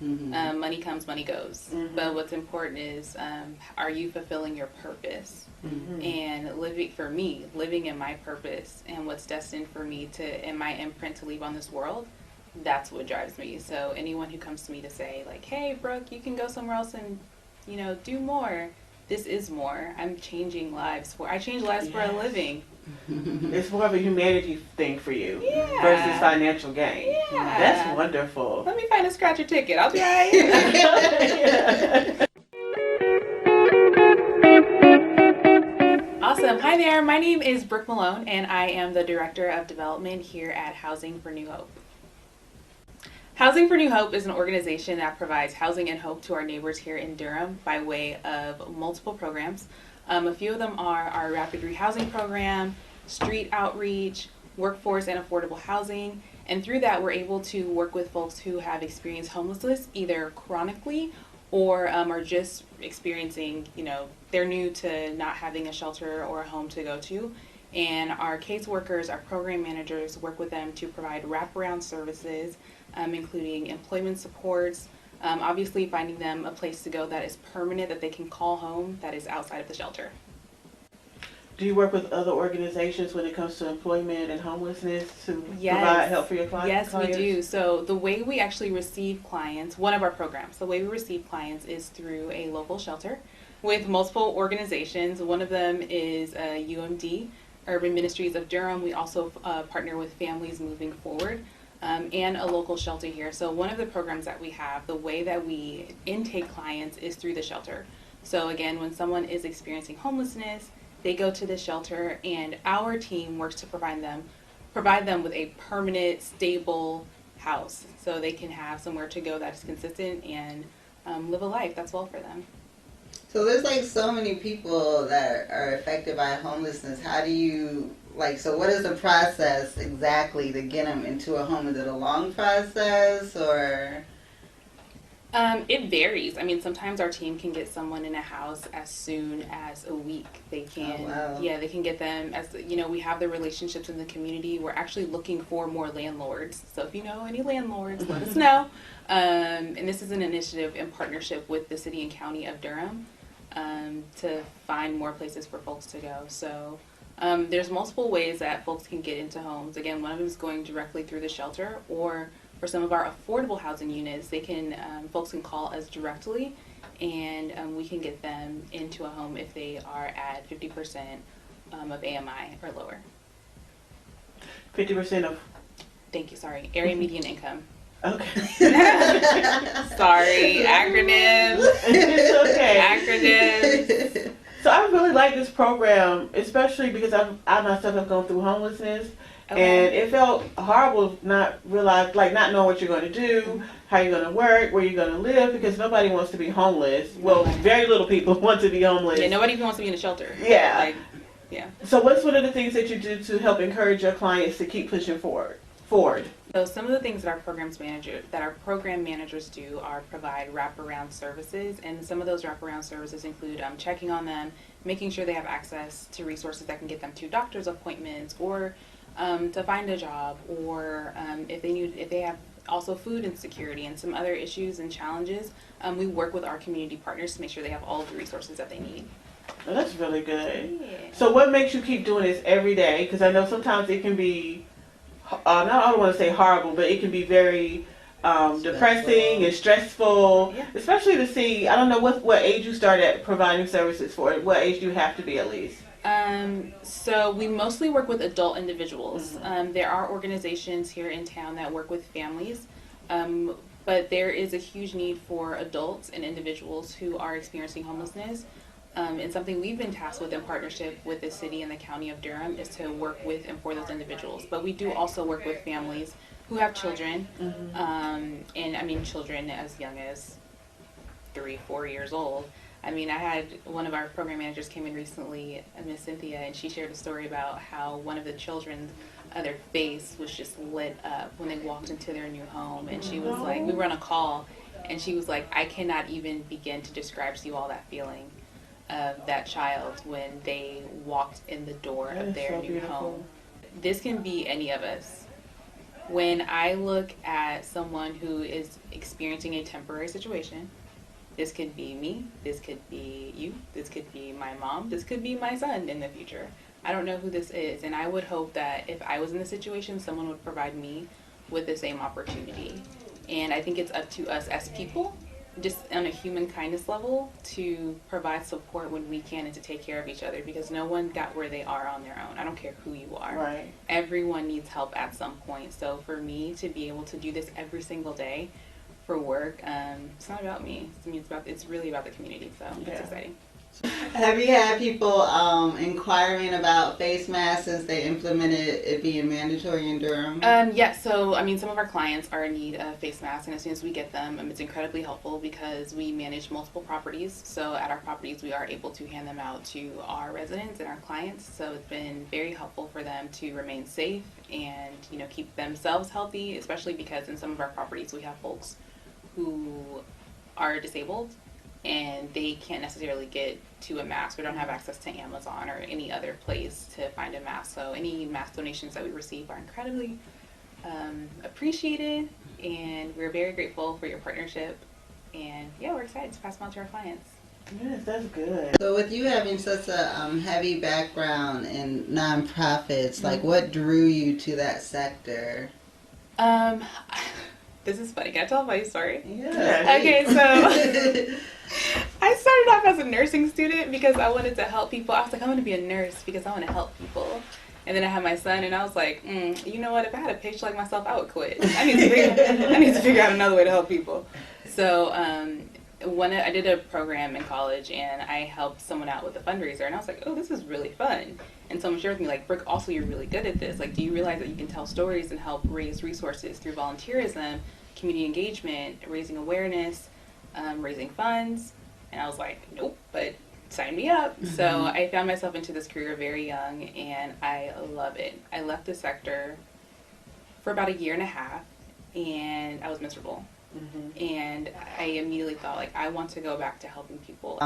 Money comes, money goes. But what's important is, are you fulfilling your purpose? And living in my purpose and what's destined for me and my imprint to leave on this world, that's what drives me. So anyone who comes to me to say like, hey, Brooke, you can go somewhere else and, do more. This is more. I change lives for a living. It's more of a humanity thing for you versus Yeah. financial gain. Yeah. That's wonderful. Let me find a scratcher ticket. I'll be right. Awesome. Hi there. My name is Brooke Malone, and I am the Director of Development here at Housing for New Hope. Housing for New Hope is an organization that provides housing and hope to our neighbors here in Durham by way of multiple programs. A few of them are our Rapid Rehousing Program, Street Outreach, Workforce and Affordable Housing, and through that we're able to work with folks who have experienced homelessness either chronically or are just experiencing, they're new to not having a shelter or a home to go to. And our caseworkers, our program managers work with them to provide wraparound services, including employment supports, obviously finding them a place to go that is permanent, that they can call home, that is outside of the shelter. Do you work with other organizations when it comes to employment and homelessness to provide help for your clients? Yes, we do. So the way we actually receive clients, one of our programs, the way we receive clients is through a local shelter with multiple organizations. One of them is UMD, Urban Ministries of Durham. We also partner with Families Moving Forward. And a local shelter here. So one of the programs that we have, the way that we intake clients is through the shelter. So again, when someone is experiencing homelessness, they go to the shelter and our team works to provide them with a permanent, stable house so they can have somewhere to go that is consistent and live a life that's well for them. So there's like so many people that are affected by homelessness. How do you so what is the process exactly to get them into a home? Is it a long process or? It varies. I mean, sometimes our team can get someone in a house as soon as a week. They can, they can get them as, we have the relationships in the community. We're actually looking for more landlords. So if you know any landlords, let us know. And this is an initiative in partnership with the city and county of Durham to find more places for folks to go. So there's multiple ways that folks can get into homes. Again, one of them is going directly through the shelter, or for some of our affordable housing units, they can folks can call us directly, and we can get them into a home if they are at 50% of AMI or lower. 50% of? Thank you, sorry. Area median income. Okay. Sorry, acronyms. It's okay. Acronyms. So I really like this program, especially because I myself have gone through homelessness. Okay. And it felt horrible not knowing what you're going to do, how you're going to work, where you're going to live, because nobody wants to be homeless. Well, very little people want to be homeless. Yeah, nobody even wants to be in a shelter. Yeah. So what's one of the things that you do to help encourage your clients to keep pushing forward? So some of the things that our program managers do are provide wraparound services, and some of those wraparound services include checking on them, making sure they have access to resources that can get them to doctor's appointments or to find a job, or if they have also food insecurity and some other issues and challenges. We work with our community partners to make sure they have all of the resources that they need. Oh, that's really good. Yeah. So what makes you keep doing this every day? Because I know sometimes it can be, I don't want to say horrible, but it can be very depressing and stressful, especially to see, I don't know what age you start at providing services for. What age do you have to be at least? So we mostly work with adult individuals. There are organizations here in town that work with families, but there is a huge need for adults and individuals who are experiencing homelessness. And something we've been tasked with in partnership with the city and the county of Durham is to work with and for those individuals. But we do also work with families who have children, and I mean children as young as 3-4 years old. I mean, I had one of our program managers came in recently, Miss Cynthia, and she shared a story about how one of the children, their face was just lit up when they walked into their new home. And she was like, we were on a call, and she was like, I cannot even begin to describe to you all that feeling of that child when they walked in the door of their new home. This can be any of us. When I look at someone who is experiencing a temporary situation, this could be me, this could be you, this could be my mom, this could be my son in the future. I don't know who this is, and I would hope that if I was in the situation, someone would provide me with the same opportunity. And I think it's up to us as people, just on a human kindness level, to provide support when we can and to take care of each other, because no one got where they are on their own. I don't care who you are. Right. Everyone needs help at some point. So for me to be able to do this every single day for work, it's not about me. I mean, it's really about the community. So it's exciting. Have you had people inquiring about face masks since they implemented it being mandatory in Durham? Yes, so I mean, some of our clients are in need of face masks, and as soon as we get them, it's incredibly helpful because we manage multiple properties. So at our properties, we are able to hand them out to our residents and our clients. So it's been very helpful for them to remain safe and, you know, keep themselves healthy, especially because in some of our properties we have folks who are disabled and they can't necessarily get to a mask or don't have access to Amazon or any other place to find a mask. So any mask donations that we receive are incredibly appreciated, and we're very grateful for your partnership. And yeah, we're excited to pass them on to our clients. Yes, that's good. So with you having such a heavy background in nonprofits, like what drew you to that sector? This is funny. Can I tell a funny story? Yeah. Okay, so I started off as a nursing student because I wanted to help people. I was like, I want to be a nurse because I want to help people. And then I had my son, and I was like, you know what? If I had a patient like myself, I would quit. I need to figure out another way to help people. So I did a program in college, and I helped someone out with a fundraiser, and I was like, oh, this is really fun. And someone shared with me, like, Brooke, also you're really good at this. Like, do you realize that you can tell stories and help raise resources through volunteerism, community engagement, raising awareness, raising funds? And I was like, nope, but sign me up. Mm-hmm. So I found myself into this career very young, and I love it. I left the sector for about 1.5 years, and I was miserable. Mm-hmm. And I immediately thought, like, I want to go back to helping people.